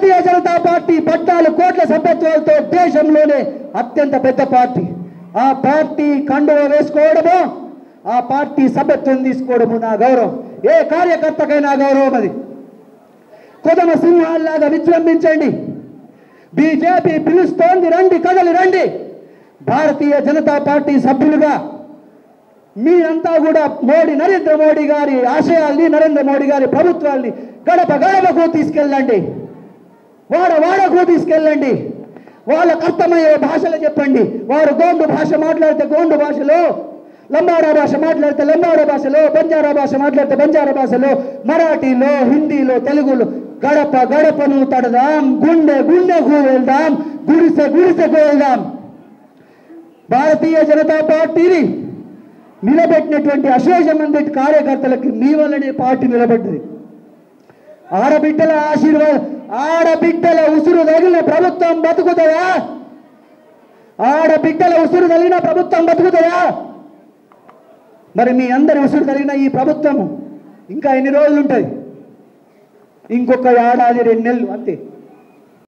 Bharatiya Janata party 14 కోట్ల సభ్యత్వాలతో దేశంలోనే అత్యంత పెద్ద పార్టీ. ఆ పార్టీ కండువ వేసుకోవడము, ఆ పార్టీ సభ్యత్వం తీసుకోవడము నా గౌరవం. ఏ కార్యకర్తకైనా గౌరవం అది. కొదమ సింహాల్లాగా విజృంభించండి. బీజేపీ పిలుస్తోంది, రండి, కదలి రండి. భారతీయ జనతా పార్టీ సభ్యులుగా మీరంతా కూడా నరేంద్ర మోడీ గారి ఆశయాల్ని, నరేంద్ర మోడీ గారి ప్రభుత్వాల్ని గడప గడపకు తీసుకెళ్ళండి, వాడకు తీసుకెళ్ళండి. వాళ్ళకు అర్థమయ్యే భాషలు చెప్పండి. వారు గోండు భాష మాట్లాడితే గోండు భాషలో, లంబాడా భాష మాట్లాడితే లంబాడా భాషలో, బంజారా భాష మాట్లాడితే బంజారా భాషలో, మరాఠీలో, హిందీలో, తెలుగులో గడప గడపను తడదాం, గుండె గుండెకు వెళ్దాం, గుడిసెకు వెళ్దాం. భారతీయ జనతా పార్టీని నిలబెట్టినటువంటి అశేష మంది కార్యకర్తలకి మీ వల్లనే పార్టీ నిలబడ్డది. ఆడబిడ్డల ఆశీర్వాదం, ఆడబిడ్డల ఉసురు తగిలిన ప్రభుత్వం బతుకుతుందా? ఆడబిడ్డల ఉసురు తగిలిన ప్రభుత్వం బతుకుతుందా? మరి మీ అందరి ఉసురు తగిలిన ఈ ప్రభుత్వం ఇంకా ఎన్ని రోజులు ఉంటుంది? ఇంకొక ఏడాది 2 నెలలు అంతే.